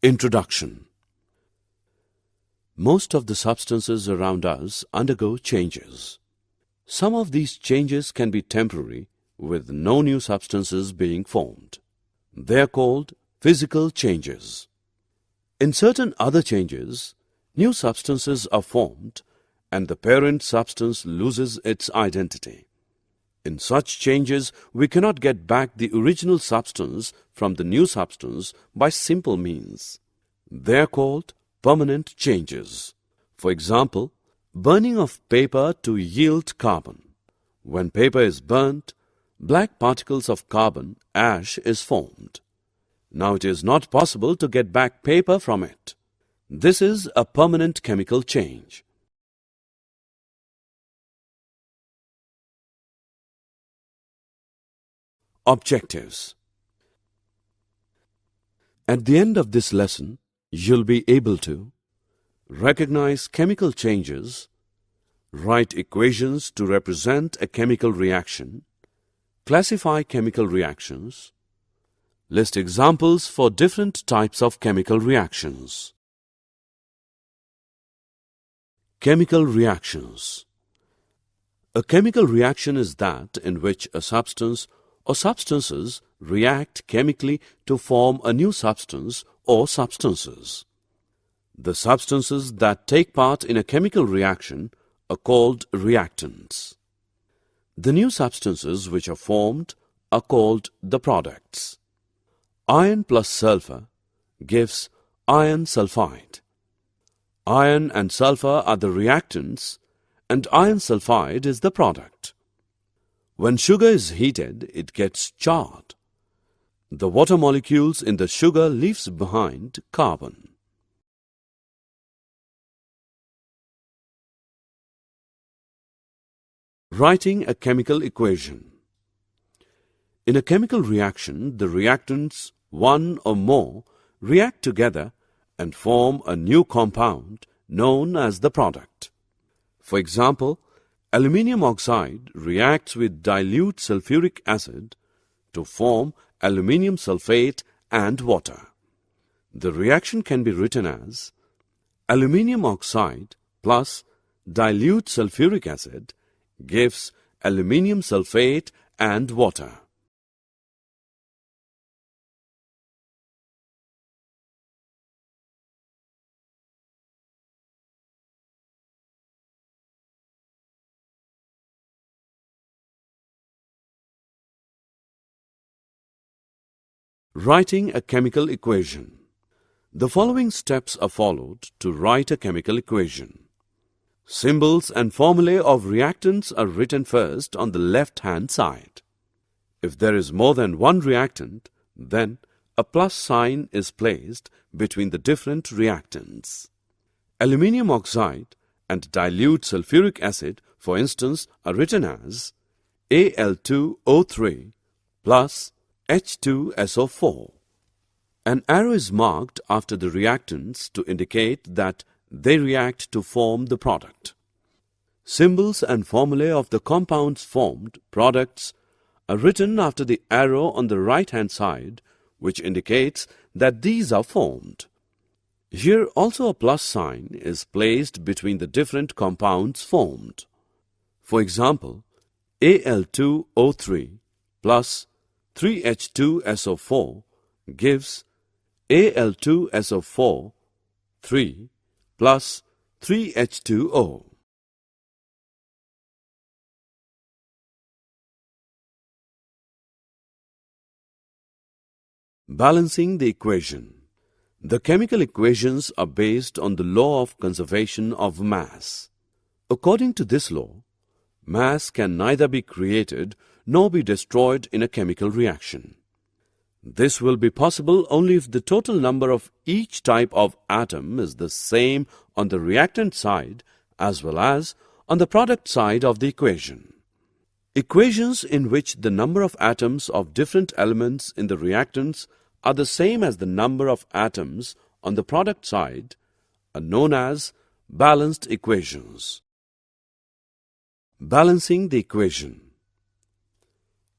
Introduction. Most of the substances around us undergo changes. Some of these changes can be temporary, with no new substances being formed. They are called physical changes. In certain other changes, new substances are formed and the parent substance loses its identity. In such changes, we cannot get back the original substance from the new substance by simple means. They are called permanent changes. For example, burning of paper to yield carbon. When paper is burnt, black particles of carbon ash is formed. Now it is not possible to get back paper from it. This is a permanent chemical change. Objectives. At the end of this lesson, you'll be able to recognize chemical changes, write equations to represent a chemical reaction, classify chemical reactions, list examples for different types of chemical reactions. Chemical reactions. A chemical reaction is that in which a substance or substances react chemically to form a new substance or substances. The substances that take part in a chemical reaction are called reactants. The new substances which are formed are called the products. Iron plus sulfur gives iron sulfide. Iron and sulfur are the reactants and iron sulfide is the product. When sugar is heated, it gets charred. The water molecules in the sugar leaves behind carbon. Writing a chemical equation. In a chemical reaction, the reactants, one or more, react together and form a new compound known as the product. For example, aluminium oxide reacts with dilute sulfuric acid to form aluminium sulfate and water. The reaction can be written as aluminium oxide plus dilute sulfuric acid gives aluminium sulfate and water. Writing a chemical equation. The following steps are followed to write a chemical equation. Symbols and formulae of reactants are written first on the left-hand side. If there is more than one reactant, then a plus sign is placed between the different reactants. Aluminium oxide and dilute sulfuric acid, for instance, are written as Al2O3 plus H2SO4. An arrow is marked after the reactants to indicate that they react to form the product. Symbols and formulae of the compounds formed, products, are written after the arrow on the right-hand side, which indicates that these are formed. Here also a plus sign is placed between the different compounds formed. For example, Al2O3 plus 3H2SO4 gives Al2SO4 3 plus 3H2O. Balancing the equation. The chemical equations are based on the law of conservation of mass. According to this law, mass can neither be created nor be destroyed in a chemical reaction. This will be possible only if the total number of each type of atom is the same on the reactant side as well as on the product side of the equation. Equations in which the number of atoms of different elements in the reactants are the same as the number of atoms on the product side are known as balanced equations. Balancing the equation.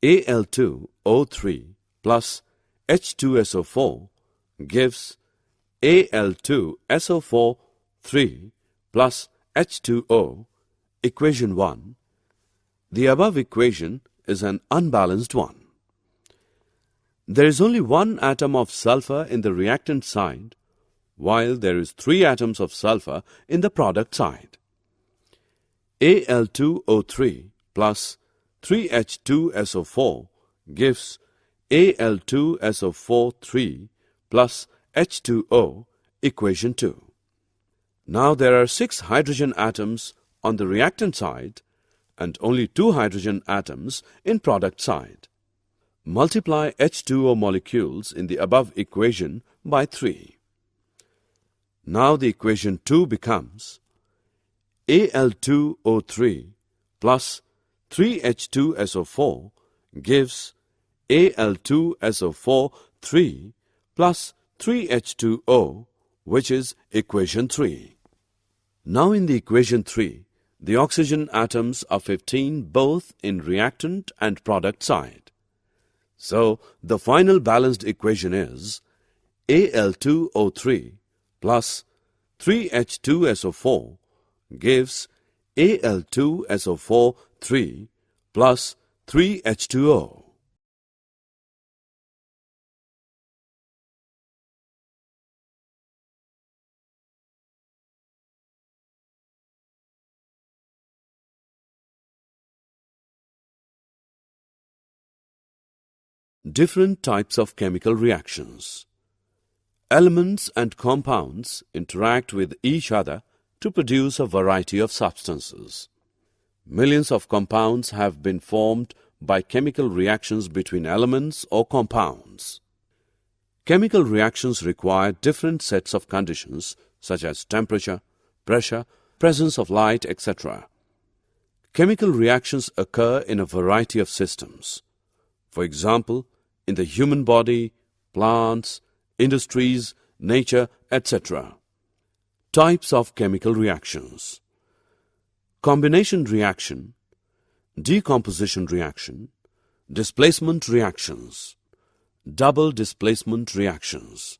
Al2O3 plus H2SO4 gives Al2SO4 3 plus H2O, equation 1, the above equation is an unbalanced one. There is only one atom of sulfur in the reactant side, while there is 3 atoms of sulfur in the product side. Al2O3 plus 3H2SO4 gives Al2SO4 3 plus H2O, equation 2. Now there are 6 hydrogen atoms on the reactant side and only 2 hydrogen atoms in product side. Multiply H2O molecules in the above equation by 3. Now the equation 2 becomes Al2O3 plus 3H2SO4 gives Al2SO4 3 plus 3H2O, which is equation 3. Now in the equation 3, the oxygen atoms are 15 both in reactant and product side. So the final balanced equation is Al2O3 plus 3H2SO4 gives Al2SO4 3 plus 3H2O. Different types of chemical reactions. Elements and compounds interact with each other to produce a variety of substances. Millions of compounds have been formed by chemical reactions between elements or compounds. Chemical reactions require different sets of conditions such as temperature, pressure, presence of light, etc. Chemical reactions occur in a variety of systems. For example, in the human body, plants, industries, nature, etc. Types of chemical reactions. Combination reaction, decomposition reaction, displacement reactions, double displacement reactions.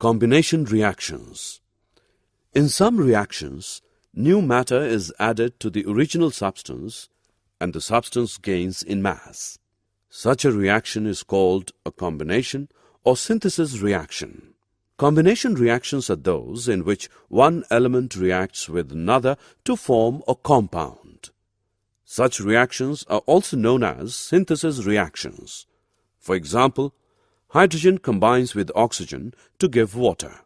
Combination reactions. In some reactions, new matter is added to the original substance and the substance gains in mass. Such a reaction is called a combination or synthesis reaction. Combination reactions are those in which one element reacts with another to form a compound. Such reactions are also known as synthesis reactions. For example, hydrogen combines with oxygen to give water.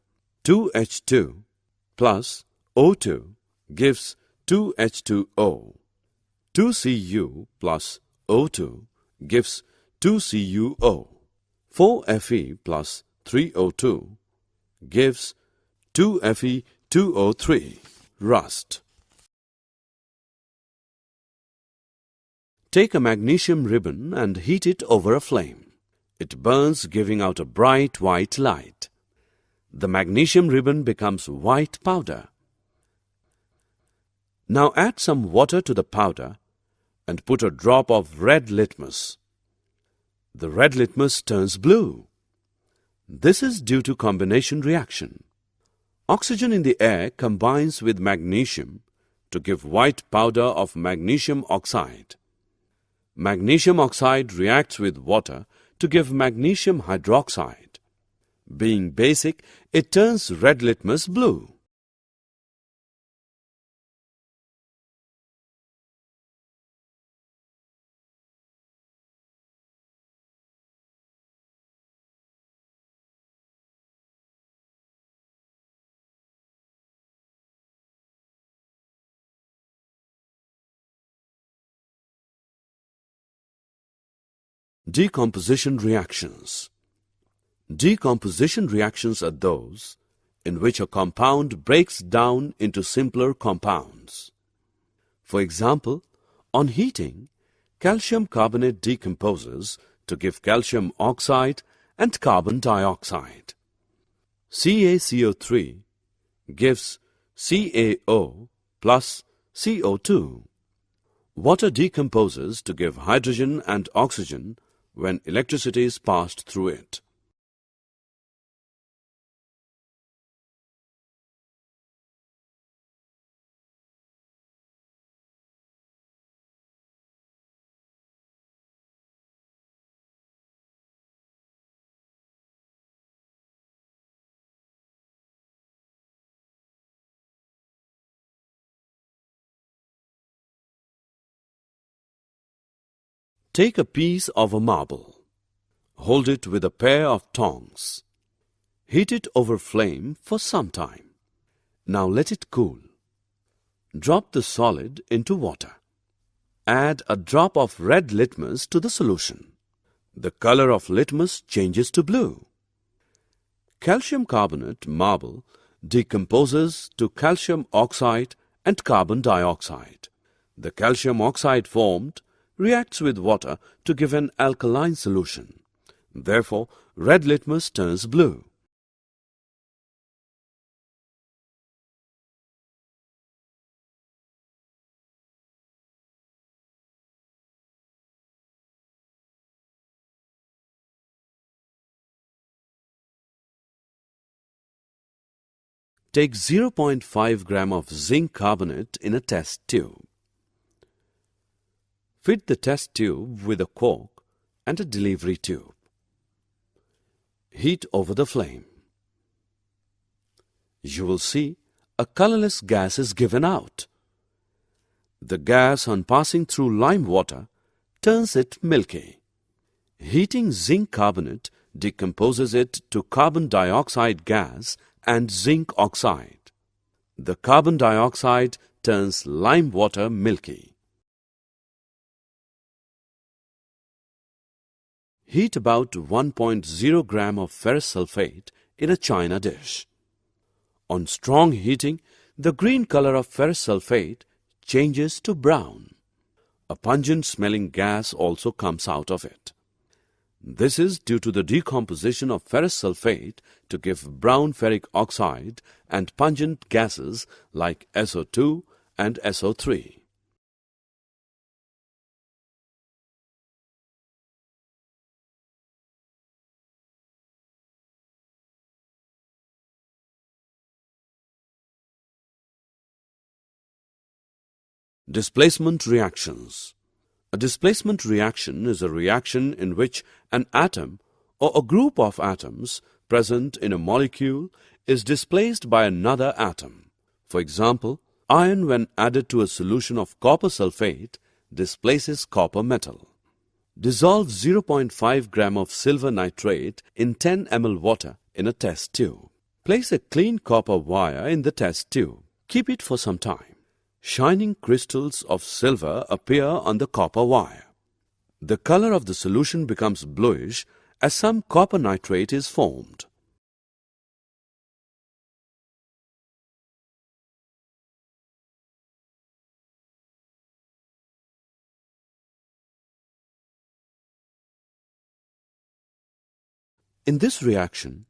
2H2 plus O2 gives 2H2O. 2Cu plus O2 gives 2CuO. 4Fe plus 3O2 gives 2Fe2O3. Rust. Take a magnesium ribbon and heat it over a flame. It burns, giving out a bright white light. The magnesium ribbon becomes white powder. Now add some water to the powder and put a drop of red litmus. The red litmus turns blue. This is due to combination reaction. Oxygen in the air combines with magnesium to give white powder of magnesium oxide. Magnesium oxide reacts with water to give magnesium hydroxide. Being basic, it turns red litmus blue. Decomposition reactions. Decomposition reactions are those in which a compound breaks down into simpler compounds. For example, on heating, calcium carbonate decomposes to give calcium oxide and carbon dioxide. CaCO3 gives CaO plus CO2. Water decomposes to give hydrogen and oxygen when electricity is passed through it. Take a piece of a marble. Hold it with a pair of tongs. Heat it over flame for some time. Now let it cool. Drop the solid into water. Add a drop of red litmus to the solution. The color of litmus changes to blue. Calcium carbonate marble decomposes to calcium oxide and carbon dioxide. The calcium oxide formed reacts with water to give an alkaline solution. Therefore, red litmus turns blue. Take 0.5 gram of zinc carbonate in a test tube. Fit the test tube with a cork and a delivery tube. Heat over the flame. You will see a colorless gas is given out. The gas, on passing through lime water, turns it milky. Heating zinc carbonate decomposes it to carbon dioxide gas and zinc oxide. The carbon dioxide turns lime water milky. Heat about 1.0 gram of ferrous sulfate in a china dish. On strong heating, the green color of ferrous sulfate changes to brown. A pungent-smelling gas also comes out of it. This is due to the decomposition of ferrous sulfate to give brown ferric oxide and pungent gases like SO2 and SO3. Displacement reactions. A displacement reaction is a reaction in which an atom or a group of atoms present in a molecule is displaced by another atom. For example, iron when added to a solution of copper sulfate displaces copper metal. Dissolve 0.5 gram of silver nitrate in 10 ml water in a test tube. Place a clean copper wire in the test tube. Keep it for some time. Shining crystals of silver appear on the copper wire. The color of the solution becomes bluish as some copper nitrate is formed. In this reaction,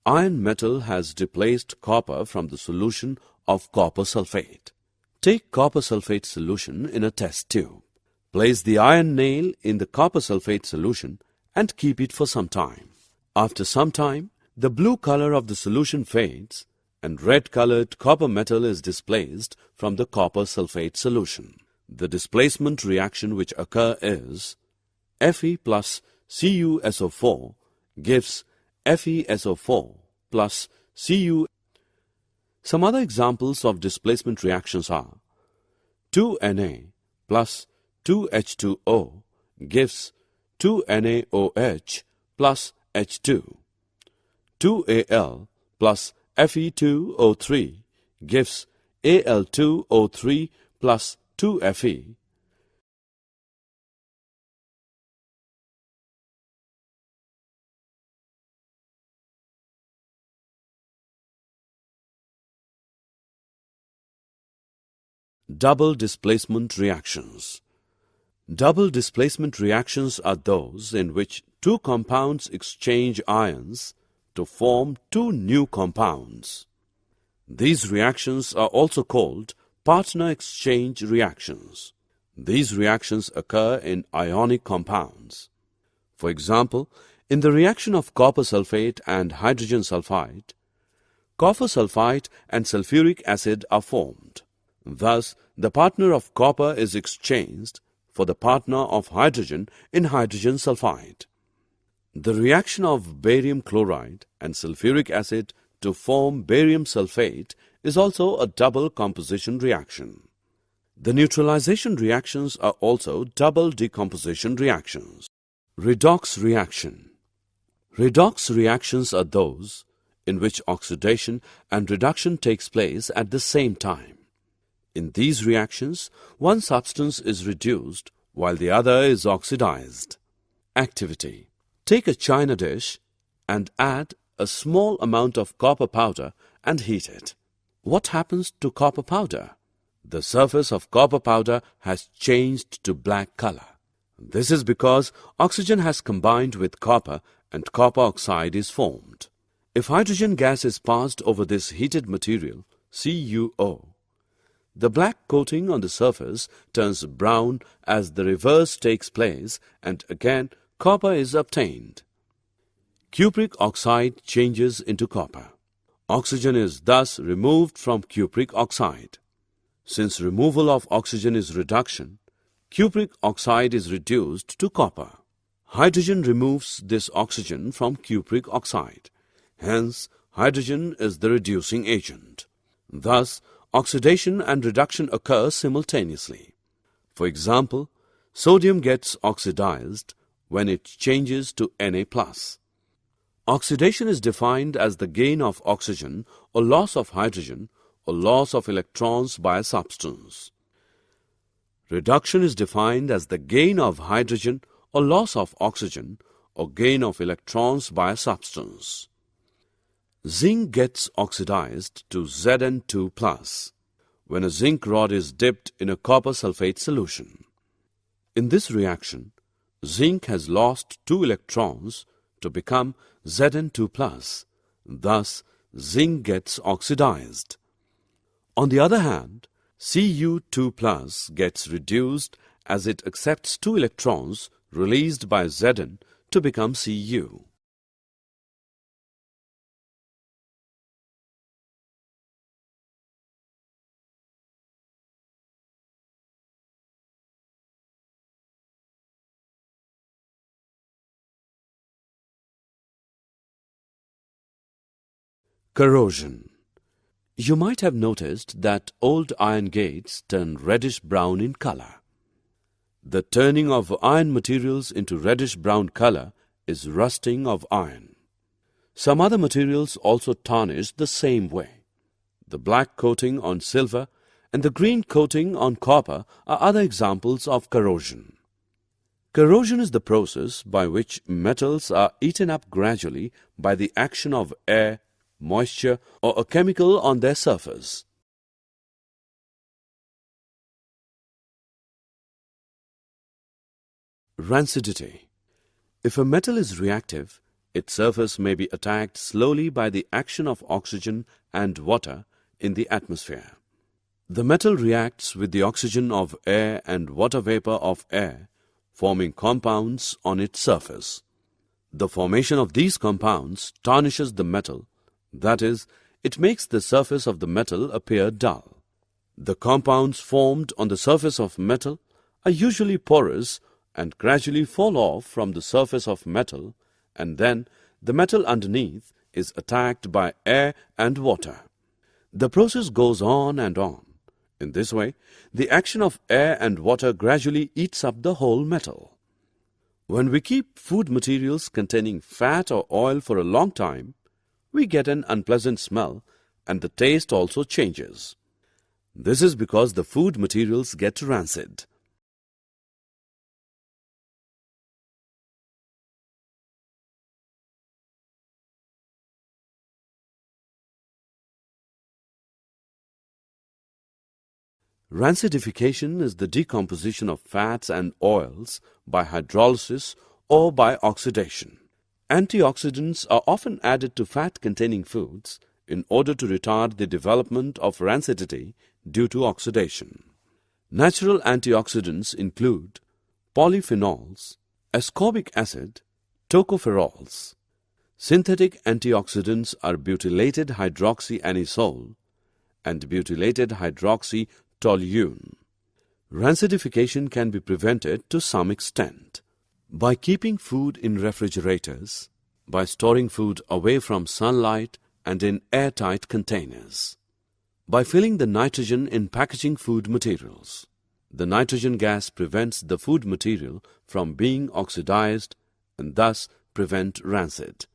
iron metal has displaced copper from the solution of copper sulfate. Take copper sulfate solution in a test tube. Place the iron nail in the copper sulfate solution and keep it for some time. After some time, the blue color of the solution fades and red-colored copper metal is displaced from the copper sulfate solution. The displacement reaction which occurs is Fe plus CuSO4 gives FeSO4 plus Cu. Some other examples of displacement reactions are 2Na plus 2H2O gives 2NaOH plus H2. 2Al plus Fe2O3 gives Al2O3 plus 2Fe. Double displacement reactions. Double displacement reactions are those in which two compounds exchange ions to form two new compounds. These reactions are also called partner exchange reactions. These reactions occur in ionic compounds. For example, in the reaction of copper sulfate and hydrogen sulfide, copper sulfite and sulfuric acid are formed. Thus, the partner of copper is exchanged for the partner of hydrogen in hydrogen sulfide. The reaction of barium chloride and sulfuric acid to form barium sulfate is also a double composition reaction. The neutralization reactions are also double decomposition reactions. Redox reaction. Redox reactions are those in which oxidation and reduction takes place at the same time. In these reactions, one substance is reduced while the other is oxidized. Activity. Take a china dish and add a small amount of copper powder and heat it. What happens to copper powder? The surface of copper powder has changed to black color. This is because oxygen has combined with copper and copper oxide is formed. If hydrogen gas is passed over this heated material, CuO, the black coating on the surface turns brown as the reverse takes place and again copper is obtained. Cupric oxide changes into copper. Oxygen is thus removed from cupric oxide. Since removal of oxygen is reduction, cupric oxide is reduced to copper. Hydrogen removes this oxygen from cupric oxide. Hence, hydrogen is the reducing agent. Thus, oxidation and reduction occur simultaneously. For example, sodium gets oxidized when it changes to Na+. Oxidation is defined as the gain of oxygen or loss of hydrogen or loss of electrons by a substance. Reduction is defined as the gain of hydrogen or loss of oxygen or gain of electrons by a substance. Zinc gets oxidized to Zn2+ when a zinc rod is dipped in a copper sulfate solution. In this reaction, zinc has lost 2 electrons to become Zn2+. Thus, zinc gets oxidized. On the other hand, Cu2+ gets reduced as it accepts 2 electrons released by Zn to become Cu. Corrosion. You might have noticed that old iron gates turn reddish-brown in color. The turning of iron materials into reddish-brown color is rusting of iron. Some other materials also tarnish the same way. The black coating on silver and the green coating on copper are other examples of corrosion. Corrosion is the process by which metals are eaten up gradually by the action of air, moisture, or a chemical on their surface. Rancidity. If a metal is reactive, its surface may be attacked slowly by the action of oxygen and water in the atmosphere. The metal reacts with the oxygen of air and water vapor of air, forming compounds on its surface. The formation of these compounds tarnishes the metal. That is, it makes the surface of the metal appear dull. The compounds formed on the surface of metal are usually porous and gradually fall off from the surface of metal, and then the metal underneath is attacked by air and water. The process goes on and on. In this way, the action of air and water gradually eats up the whole metal. When we keep food materials containing fat or oil for a long time, we get an unpleasant smell and the taste also changes. This is because the food materials get rancid. Rancidification is the decomposition of fats and oils by hydrolysis or by oxidation. Antioxidants are often added to fat-containing foods in order to retard the development of rancidity due to oxidation. Natural antioxidants include polyphenols, ascorbic acid, tocopherols. Synthetic antioxidants are butylated hydroxyanisole and butylated hydroxytoluene. Rancidification can be prevented to some extent by keeping food in refrigerators, by storing food away from sunlight and in airtight containers, by filling the nitrogen in packaging food materials. The nitrogen gas prevents the food material from being oxidized and thus prevent rancid.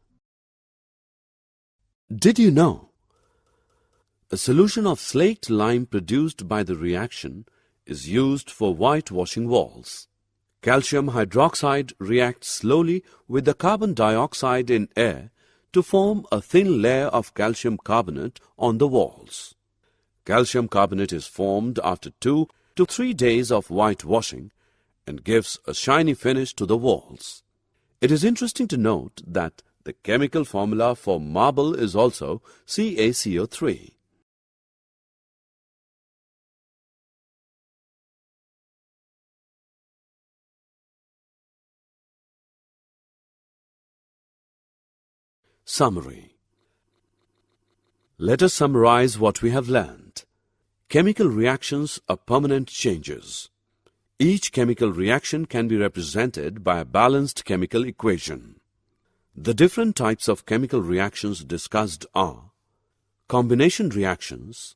Did you know? A solution of slaked lime produced by the reaction is used for whitewashing walls. Calcium hydroxide reacts slowly with the carbon dioxide in air to form a thin layer of calcium carbonate on the walls. Calcium carbonate is formed after 2 to 3 days of whitewashing and gives a shiny finish to the walls. It is interesting to note that the chemical formula for marble is also CaCO3. Summary. Let us summarize what we have learned. Chemical reactions are permanent changes. Each chemical reaction can be represented by a balanced chemical equation. The different types of chemical reactions discussed are combination reactions,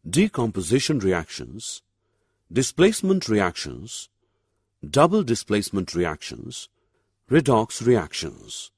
decomposition reactions, displacement reactions, double displacement reactions, redox reactions.